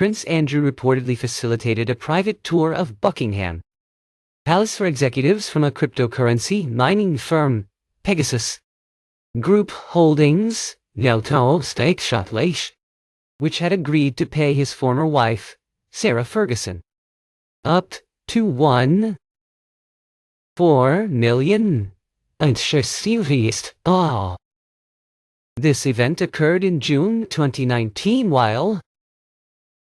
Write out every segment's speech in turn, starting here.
Prince Andrew reportedly facilitated a private tour of Buckingham Palace for executives from a cryptocurrency mining firm, Pegasus Group Holdings, which had agreed to pay his former wife, Sarah Ferguson, up to $1.4 million. This event occurred in June 2019 while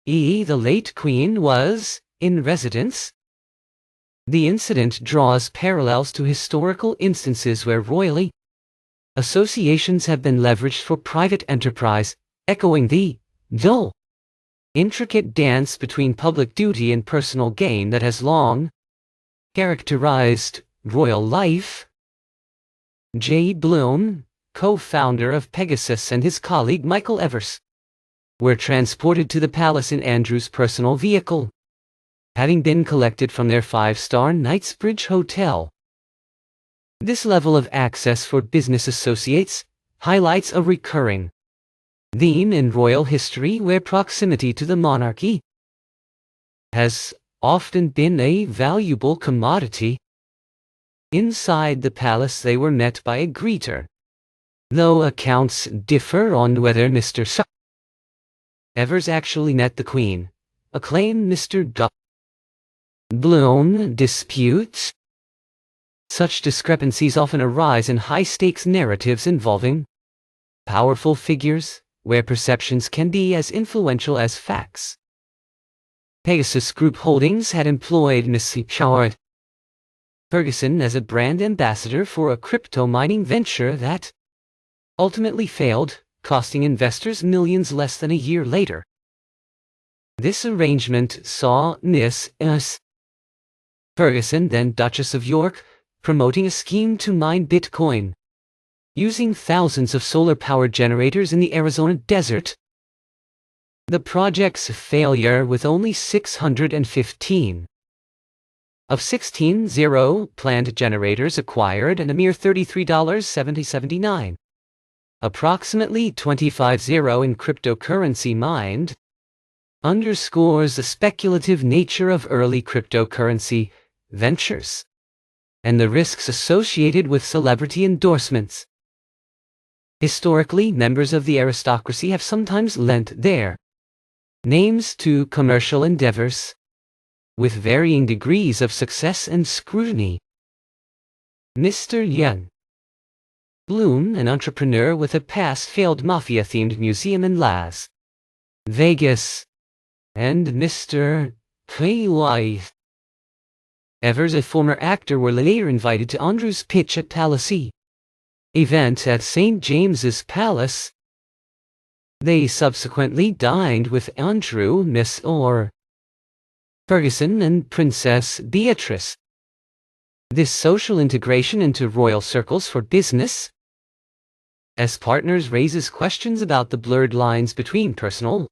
the late Queen was in residence. The incident draws parallels to historical instances where royal associations have been leveraged for private enterprise, echoing the dull, intricate dance between public duty and personal gain that has long characterized royal life. J. Bloom, co-founder of Pegasus, and his colleague Michael Evers were transported to the palace in Andrew's personal vehicle, having been collected from their 5-star Knightsbridge Hotel. This level of access for business associates highlights a recurring theme in royal history where proximity to the monarchy has often been a valuable commodity. Inside the palace they were met by a greeter, though accounts differ on whether Mr. Evers actually met the Queen, a claim Mr. Bloom disputes. Such discrepancies often arise in high-stakes narratives involving powerful figures, where perceptions can be as influential as facts. Pegasus Group Holdings had employed Miss Ferguson as a brand ambassador for a crypto mining venture that ultimately failed, costing investors millions less than a year later. This arrangement saw Miss Ferguson, then Duchess of York, promoting a scheme to mine Bitcoin, using thousands of solar-powered generators in the Arizona desert. The project's failure, with only 615 of 16 planned generators acquired and a mere $33.79, approximately $25 in cryptocurrency mined, underscores the speculative nature of early cryptocurrency ventures and the risks associated with celebrity endorsements. Historically, members of the aristocracy have sometimes lent their names to commercial endeavors, with varying degrees of success and scrutiny. Mr. Yen Bloom, an entrepreneur with a past, failed mafia-themed museum in Las Vegas, and Mr. Evers, a former actor, were later invited to Andrew's pitch at Palace event at St. James's Palace. They subsequently dined with Andrew, Miss Ferguson, and Princess Beatrice. This social integration into royal circles for business as partners raises questions about the blurred lines between personal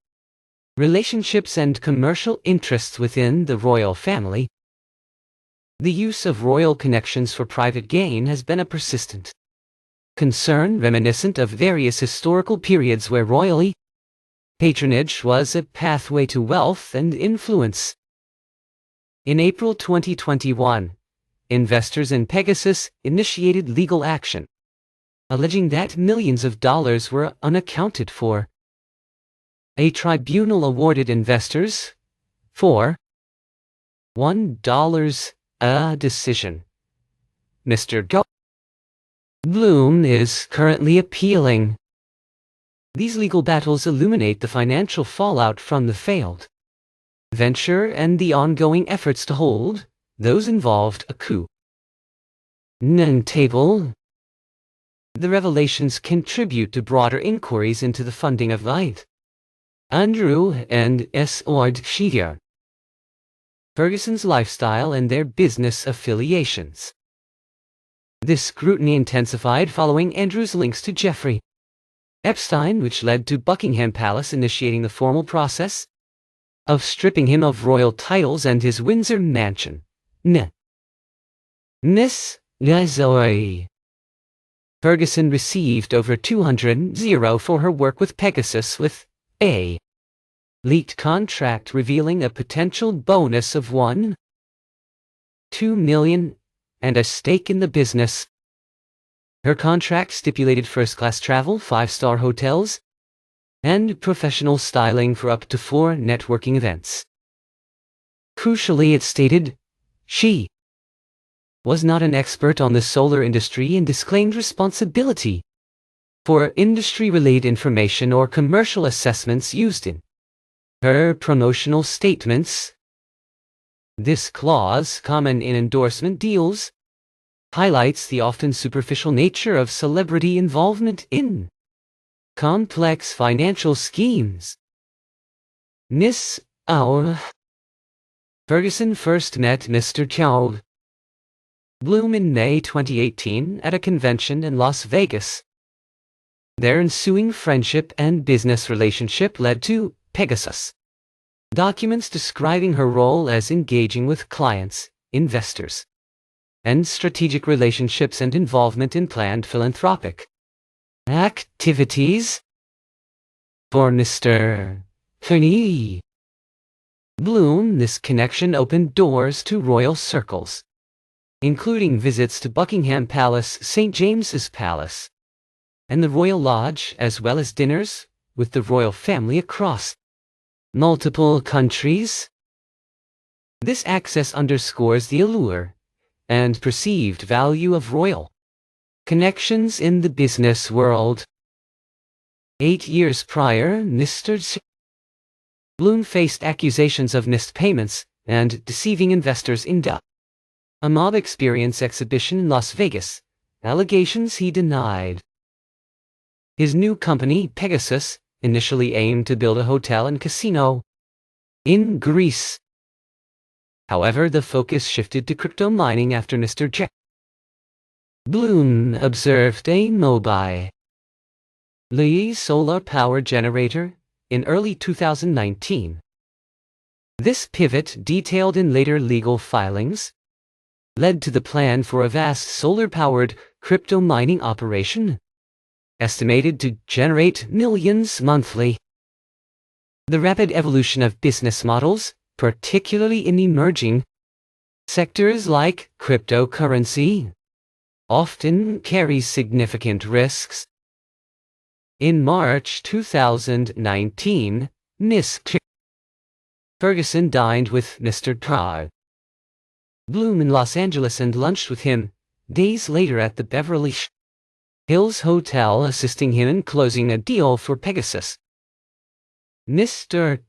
relationships and commercial interests within the royal family. The use of royal connections for private gain has been a persistent concern, reminiscent of various historical periods where royal patronage was a pathway to wealth and influence. In April 2021, investors in Pegasus initiated legal action, alleging that millions of dollars were unaccounted for. A tribunal awarded investors for $1 a decision. Mr. Bloom is currently appealing. These legal battles illuminate the financial fallout from the failed venture and the ongoing efforts to hold those involved accountable. The revelations contribute to broader inquiries into the funding of Andrew and Ferguson's lifestyle and their business affiliations. This scrutiny intensified following Andrew's links to Jeffrey Epstein, which led to Buckingham Palace initiating the formal process of stripping him of royal titles and his Windsor mansion. Miss Ferguson received over $200,000 for her work with Pegasus, with a leaked contract revealing a potential bonus of $1.2 million and a stake in the business. Her contract stipulated first-class travel, 5-star hotels, and professional styling for up to 4 networking events. Crucially, it stated she was not an expert on the solar industry and disclaimed responsibility for industry-related information or commercial assessments used in her promotional statements. This clause, common in endorsement deals, highlights the often superficial nature of celebrity involvement in complex financial schemes. Miss Ferguson first met Mr. Bloom in May 2018 at a convention in Las Vegas. Their ensuing friendship and business relationship led to Pegasus documents describing her role as engaging with clients, investors, and strategic relationships and involvement in planned philanthropic activities for Mr. Bloom. This connection opened doors to royal circles, including visits to Buckingham Palace, St. James's Palace, and the Royal Lodge, as well as dinners with the royal family across multiple countries. This access underscores the allure and perceived value of royal connections in the business world. 8 years prior, Mr. Bloom faced accusations of missed payments and deceiving investors in a mob experience exhibition in Las Vegas, allegations he denied. His new company, Pegasus, initially aimed to build a hotel and casino in Greece. However, the focus shifted to crypto mining after Mr. Bloom observed a mobile solar power generator in early 2019. This pivot, detailed in later legal filings, led to the plan for a vast solar-powered crypto mining operation, estimated to generate millions monthly. The rapid evolution of business models, particularly in emerging sectors like cryptocurrency, often carries significant risks. In March 2019, Ms. Ferguson dined with Mr. Bloom in Los Angeles and lunched with him days later at the Beverly Hills Hotel, assisting him in closing a deal for Pegasus. Mr.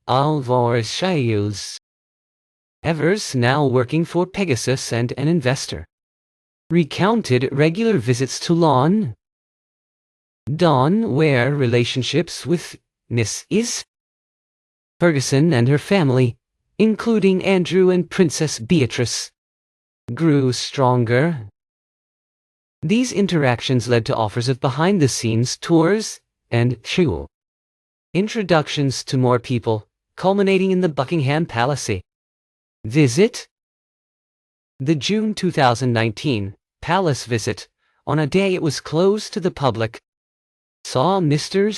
Alvarez Evers, now working for Pegasus and an investor, recounted regular visits to London, where relationships with Mrs. Ferguson and her family, including Andrew and Princess Beatrice, grew stronger. These interactions led to offers of behind-the-scenes tours and introductions to more people, culminating in the Buckingham Palace visit. The June 2019 palace visit, on a day it was closed to the public, saw Mr.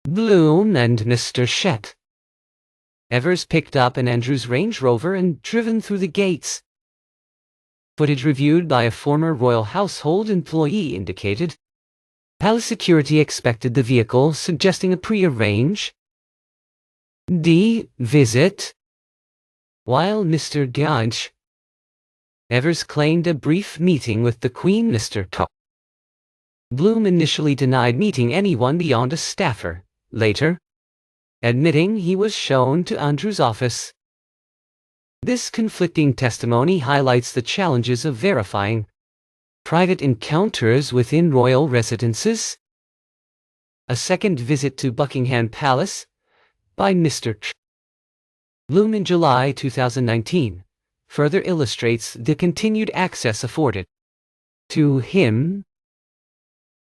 Bloom and Mr. Evers picked up an Andrew's Range Rover and driven through the gates. Footage reviewed by a former royal household employee indicated palace security expected the vehicle, suggesting a pre-arranged visit. While Mr. Evers claimed a brief meeting with the Queen, Mr. Bloom initially denied meeting anyone beyond a staffer, later admitting he was shown to Andrew's office. This conflicting testimony highlights the challenges of verifying private encounters within royal residences. A second visit to Buckingham Palace by Mr. Bloom in July 2019 further illustrates the continued access afforded to him.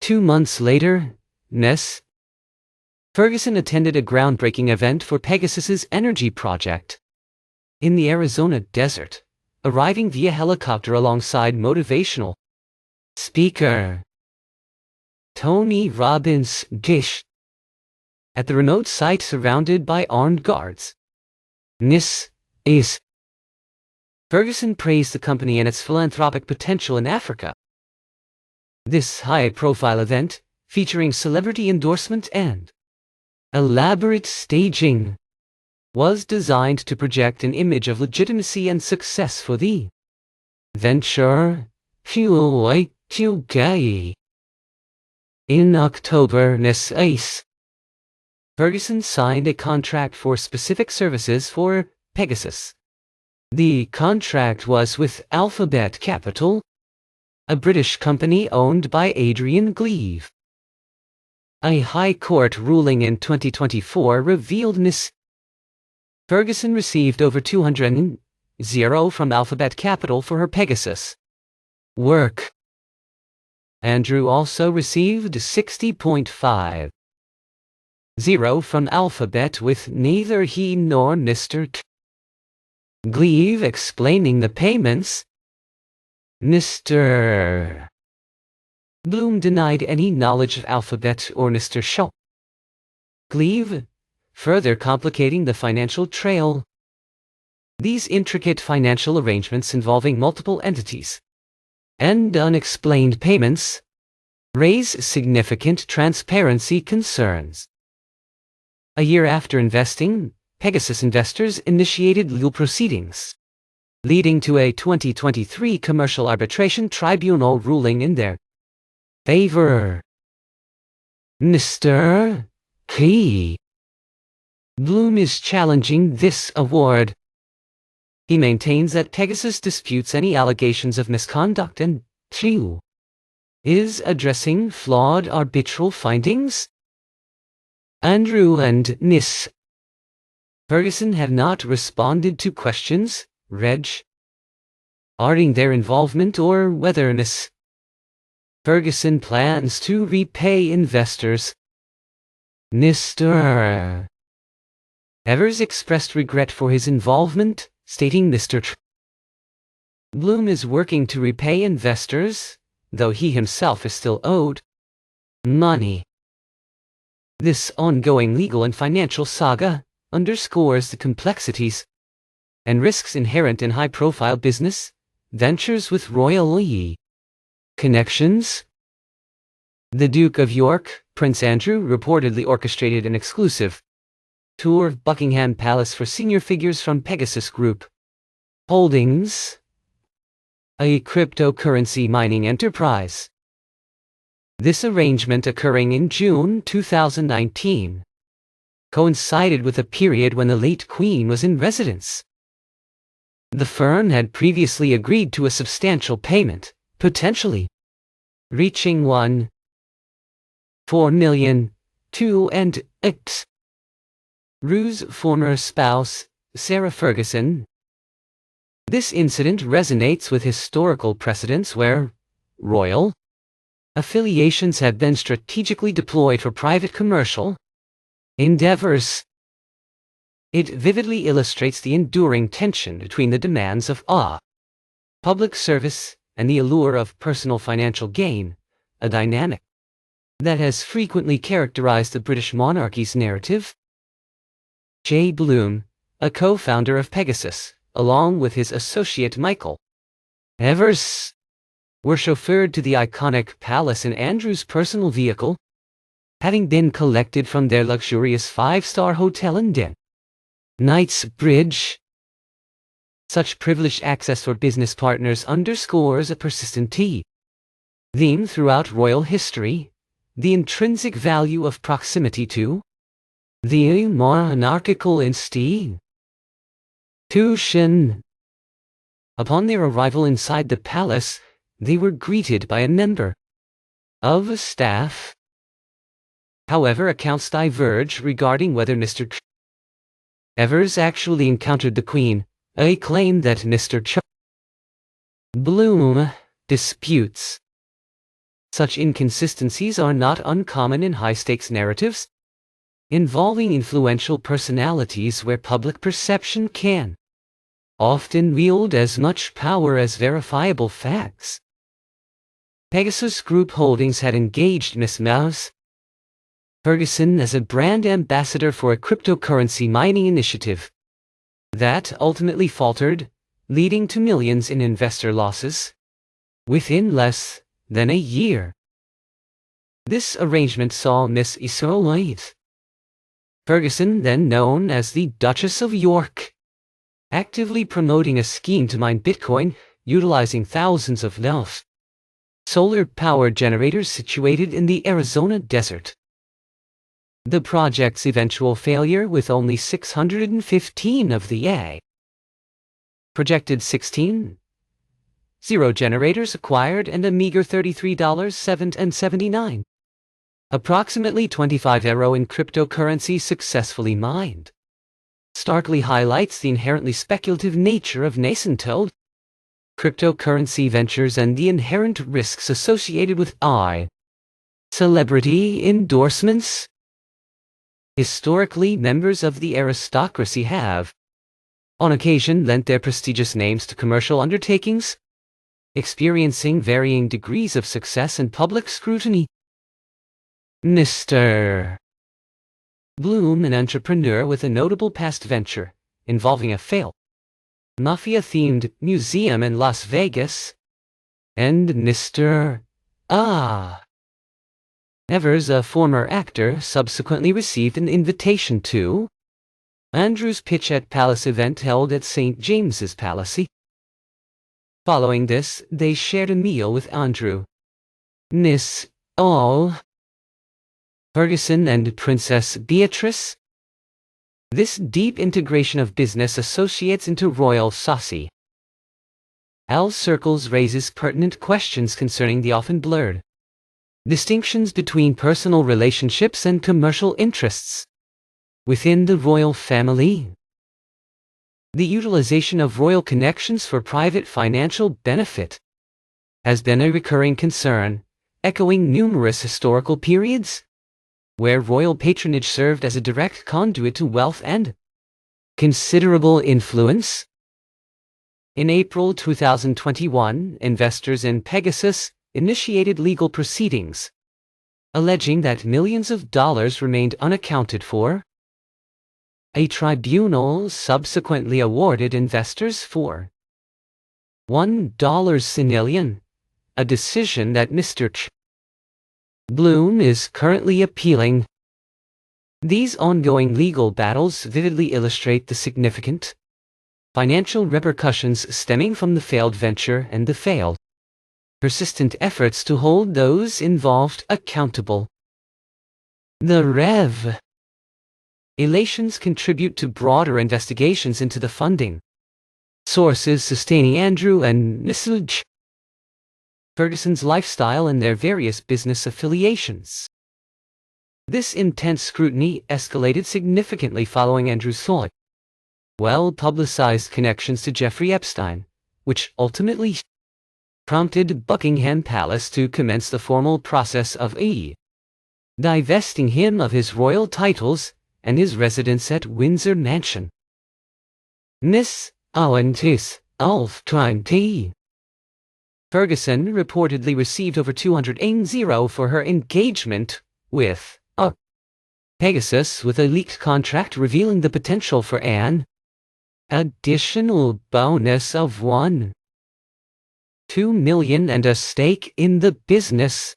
2 months later, Ms. Ferguson attended a groundbreaking event for Pegasus's energy project in the Arizona desert, arriving via helicopter alongside motivational speaker Tony Robbins. at the remote site surrounded by armed guards. This is Ferguson praised the company and its philanthropic potential in Africa. This high-profile event, featuring celebrity endorsement and elaborate staging, was designed to project an image of legitimacy and success for the venture. In October, Ferguson signed a contract for specific services for Pegasus. The contract was with Alphabet Capital, a British company owned by Adrian Gleave. A High Court ruling in 2024 revealed Ms. Ferguson received over $200,000 from Alphabet Capital for her Pegasus work. Andrew also received $60.50 from Alphabet, with neither he nor Mr. Gleave explaining the payments. Mr. Bloom denied any knowledge of Alphabet or Mr. Gleave, further complicating the financial trail. These intricate financial arrangements involving multiple entities and unexplained payments raise significant transparency concerns. A year after investing, Pegasus investors initiated legal proceedings, leading to a 2023 commercial arbitration tribunal ruling in their favor. Mr. Bloom is challenging this award. He maintains that Pegasus disputes any allegations of misconduct and is addressing flawed arbitral findings. Andrew and Ms. Ferguson have not responded to questions regarding their involvement or whether Ms. Ferguson plans to repay investors. Mr. Evers expressed regret for his involvement, stating Mr. Bloom is working to repay investors, though he himself is still owed money. This ongoing legal and financial saga underscores the complexities and risks inherent in high-profile business ventures with royal connections. The Duke of York, Prince Andrew, reportedly orchestrated an exclusive tour of Buckingham Palace for senior figures from Pegasus Group Holdings, a cryptocurrency mining enterprise. This arrangement, occurring in June 2019, coincided with a period when the late Queen was in residence. The firm had previously agreed to a substantial payment, potentially reaching $1.4 million, to and Rue's former spouse, Sarah Ferguson. This incident resonates with historical precedents where royal affiliations have been strategically deployed for private commercial endeavors. It vividly illustrates the enduring tension between the demands of public service and the allure of personal financial gain, a dynamic that has frequently characterized the British monarchy's narrative. J. Bloom, a co-founder of Pegasus, along with his associate Michael Evers, were chauffeured to the iconic palace in Andrew's personal vehicle, having been collected from their luxurious five-star hotel in Knightsbridge. Such privileged access for business partners underscores a persistent theme throughout royal history: the intrinsic value of proximity to the monarchical institution. Upon their arrival inside the palace, they were greeted by a member of staff. However, accounts diverge regarding whether Mr. Evers actually encountered the Queen, a claim that Mr. Bloom disputes. Such inconsistencies are not uncommon in high-stakes narratives involving influential personalities, where public perception can often wield as much power as verifiable facts. Pegasus Group Holdings had engaged Ms. Ferguson as a brand ambassador for a cryptocurrency mining initiative that ultimately faltered, leading to millions in investor losses within less than a year. This arrangement saw Miss Isolde Ferguson, then known as the Duchess of York, actively promoting a scheme to mine Bitcoin, utilizing thousands of solar-powered generators situated in the Arizona desert. The project's eventual failure, with only 615 of the projected 16 generators acquired and a meager $33.79. Approximately 25 euro in cryptocurrency successfully mined, starkly highlights the inherently speculative nature of nascent cryptocurrency ventures and the inherent risks associated with celebrity endorsements. Historically, members of the aristocracy have, on occasion, lent their prestigious names to commercial undertakings, experiencing varying degrees of success and public scrutiny. Mr. Bloom, an entrepreneur with a notable past venture involving a failed mafia-themed museum in Las Vegas, and Mr. Evers, a former actor, subsequently received an invitation to Andrew's pitch at Palace event held at St. James's Palace. Following this, they shared a meal with Andrew, Miss Ferguson, and Princess Beatrice. This deep integration of business associates into royal saucy circles raises pertinent questions concerning the often blurred distinctions between personal relationships and commercial interests within the royal family. The utilization of royal connections for private financial benefit has been a recurring concern, echoing numerous historical periods where royal patronage served as a direct conduit to wealth and considerable influence. In April 2021, investors in Pegasus initiated legal proceedings, alleging that millions of dollars remained unaccounted for. A tribunal subsequently awarded investors for $1 million, a decision that Mr. Bloom is currently appealing. These ongoing legal battles vividly illustrate the significant financial repercussions stemming from the failed venture and the failed, persistent efforts to hold those involved accountable. The revelations contribute to broader investigations into the funding sources sustaining Andrew and Mrs. Ferguson's lifestyle and their various business affiliations. This intense scrutiny escalated significantly following Andrew's well-publicized connections to Jeffrey Epstein, which ultimately prompted Buckingham Palace to commence the formal process of divesting him of his royal titles and his residence at Windsor Mansion. Miss Ferguson reportedly received over $280,000 for her engagement with Pegasus, with a leaked contract revealing the potential for an additional bonus of $1.2 million and a stake in the business.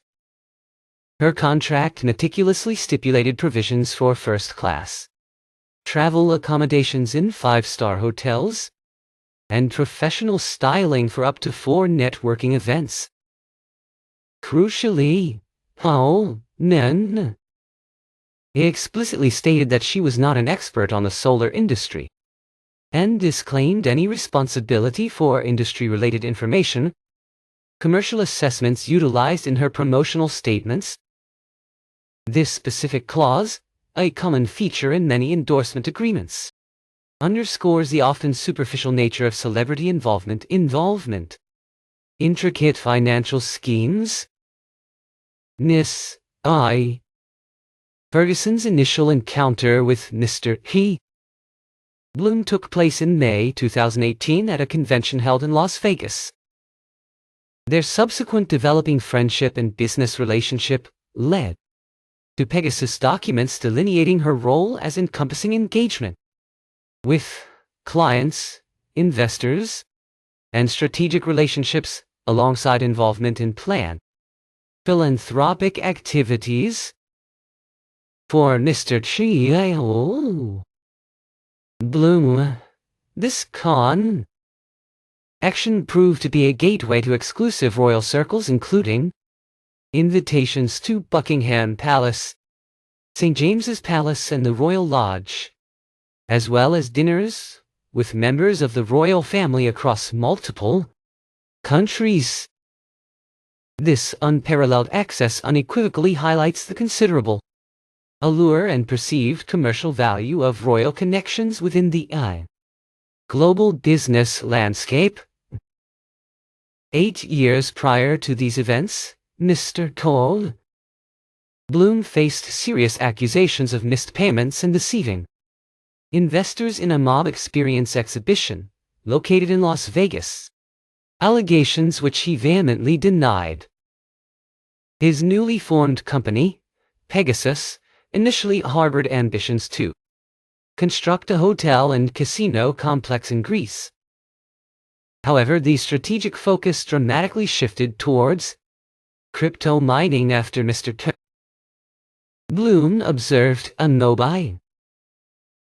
Her contract meticulously stipulated provisions for first-class travel accommodations in 5-star hotels and professional styling for up to 4 networking events. Crucially, he explicitly stated that she was not an expert on the solar industry and disclaimed any responsibility for industry-related information, commercial assessments utilized in her promotional statements. This specific clause, a common feature in many endorsement agreements, underscores the often superficial nature of celebrity involvement. Intricate financial schemes. Miss Ferguson's initial encounter with Mr. Bloom took place in May 2018 at a convention held in Las Vegas. Their subsequent developing friendship and business relationship led to Pegasus documents delineating her role as encompassing engagement with clients, investors, and strategic relationships, alongside involvement in planned philanthropic activities. For Mr. Chiao Bloom, this action proved to be a gateway to exclusive royal circles, including invitations to Buckingham Palace, St. James's Palace, and the Royal Lodge, as well as dinners with members of the royal family across multiple countries. This unparalleled access unequivocally highlights the considerable allure and perceived commercial value of royal connections within the global business landscape. 8 years prior to these events, Mr. Cole Bloom faced serious accusations of missed payments and deceiving investors in a mob experience exhibition located in Las Vegas, allegations which he vehemently denied. His newly formed company, Pegasus, initially harbored ambitions to construct a hotel and casino complex in Greece. However, the strategic focus dramatically shifted towards crypto mining after Mr. Bloom observed a Nobai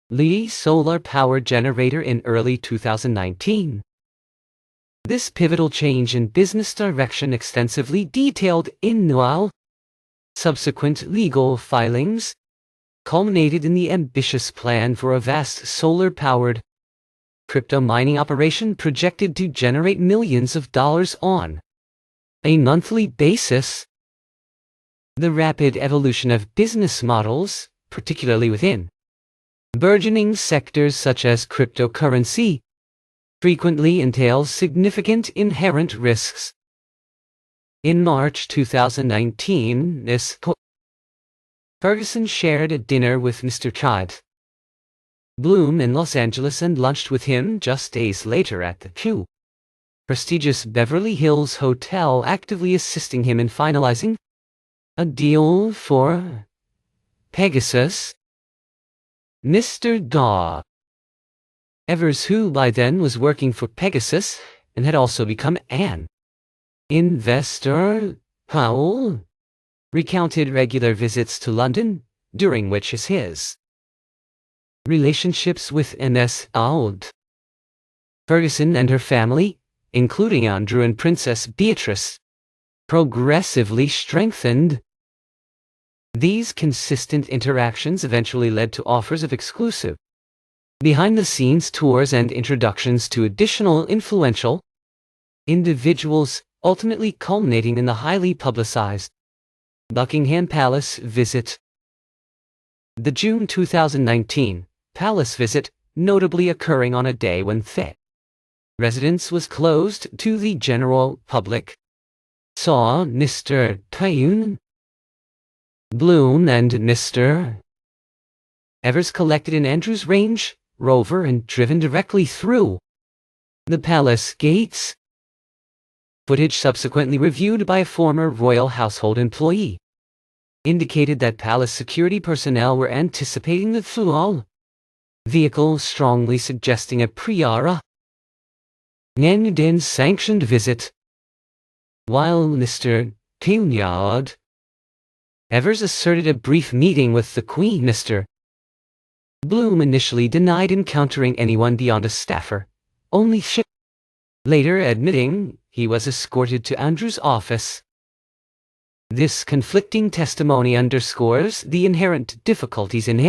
Lee solar power generator in early 2019. This pivotal change in business direction, extensively detailed in subsequent legal filings, culminated in the ambitious plan for a vast solar-powered crypto mining operation projected to generate millions of dollars on a monthly basis. The rapid evolution of business models, particularly within burgeoning sectors such as cryptocurrency, frequently entails significant inherent risks. In March 2019, Ms. Ferguson shared a dinner with Mr. Chad Bloom in Los Angeles and lunched with him just days later at the prestigious Beverly Hills Hotel, actively assisting him in finalizing a deal for Pegasus. Mr. Evers, who by then was working for Pegasus and had also become an investor, Powell recounted regular visits to London, during which his relationships with Ms. Ferguson and her family, including Andrew and Princess Beatrice, progressively strengthened. These consistent interactions eventually led to offers of exclusive behind-the-scenes tours and introductions to additional influential individuals, ultimately culminating in the highly publicized Buckingham Palace visit. The June 2019 Palace visit, notably occurring on a day when the residence was closed to the general public, saw Mr. Bloom and Mr. Evers collected in Andrew's Range Rover and driven directly through the palace gates. Footage subsequently reviewed by a former royal household employee indicated that palace security personnel were anticipating the full vehicle, strongly suggesting a prior sanctioned visit. While Mr. Evers asserted a brief meeting with the Queen, Mr. Bloom initially denied encountering anyone beyond a staffer, only later admitting he was escorted to Andrew's office. This conflicting testimony underscores the inherent difficulties in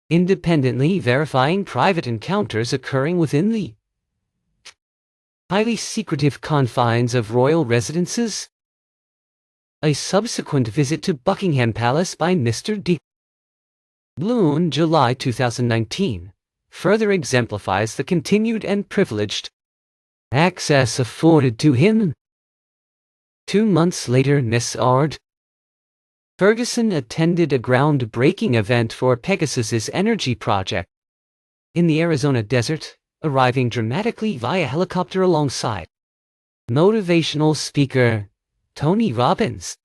independently verifying private encounters occurring within the highly secretive confines of royal residences. A subsequent visit to Buckingham Palace by Mr. Bloom, July 2019, further exemplifies the continued and privileged access afforded to him. 2 months later, Miss Ferguson attended a groundbreaking event for Pegasus's energy project in the Arizona desert, arriving dramatically via helicopter alongside motivational speaker Tony Robbins.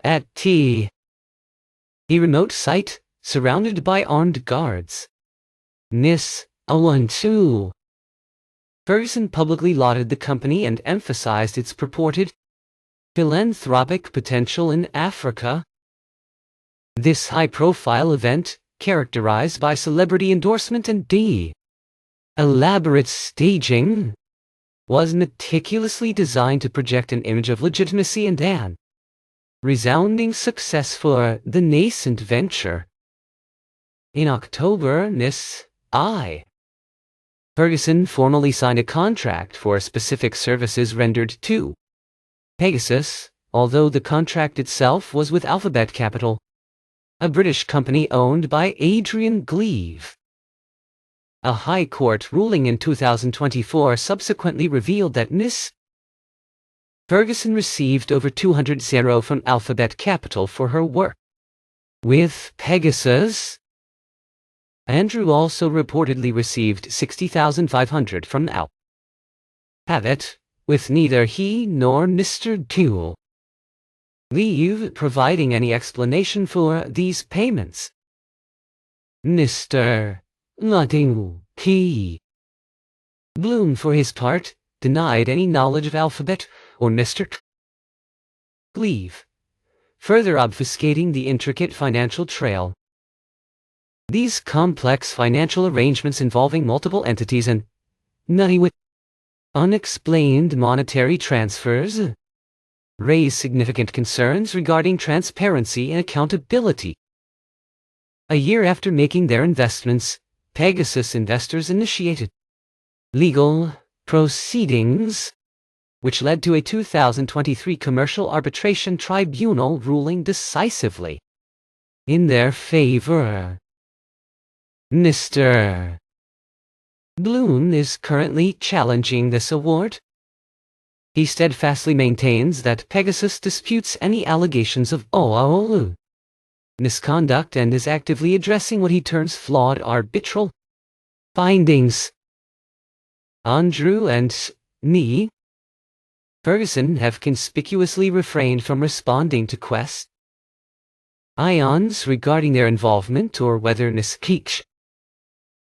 at a remote site, surrounded by armed guards. Nis. 012. Ferguson publicly lauded the company and emphasized its purported philanthropic potential in Africa. This high-profile event, characterized by celebrity endorsement and elaborate staging, was meticulously designed to project an image of legitimacy and an resounding success for the nascent venture. In October, Ferguson formally signed a contract for specific services rendered to Pegasus, although the contract itself was with Alphabet Capital, a British company owned by Adrian Gleave. A High Court ruling in 2024 subsequently revealed that Ms. Ferguson received over $200,000 from Alphabet Capital for her work with Pegasus. Andrew also reportedly received $60,500 from Alphabet, with neither he nor Mr. Gleave providing any explanation for these payments. Mr. Bloom, for his part, denied any knowledge of Alphabet or Mr. Gleave, further obfuscating the intricate financial trail. These complex financial arrangements involving multiple entities and nutty with unexplained monetary transfers raise significant concerns regarding transparency and accountability. A year after making their investments, Pegasus investors initiated legal proceedings, which led to a 2023 commercial arbitration tribunal ruling decisively in their favor. Mr. Bloom is currently challenging this award. He steadfastly maintains that Pegasus disputes any allegations of misconduct and is actively addressing what he terms flawed arbitral findings. Andrew and Ferguson have conspicuously refrained from responding to questions regarding their involvement or whether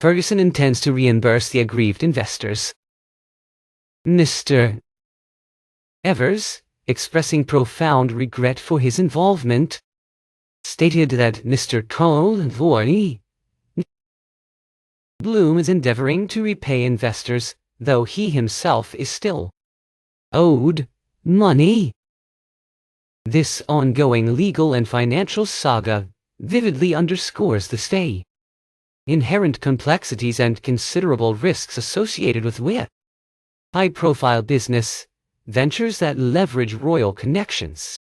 Ferguson intends to reimburse the aggrieved investors. Mr. Evers, expressing profound regret for his involvement, stated that Mr. Bloom is endeavoring to repay investors, though he himself is still owed money. This ongoing legal and financial saga vividly underscores the inherent complexities and considerable risks associated with high-profile business ventures that leverage royal connections.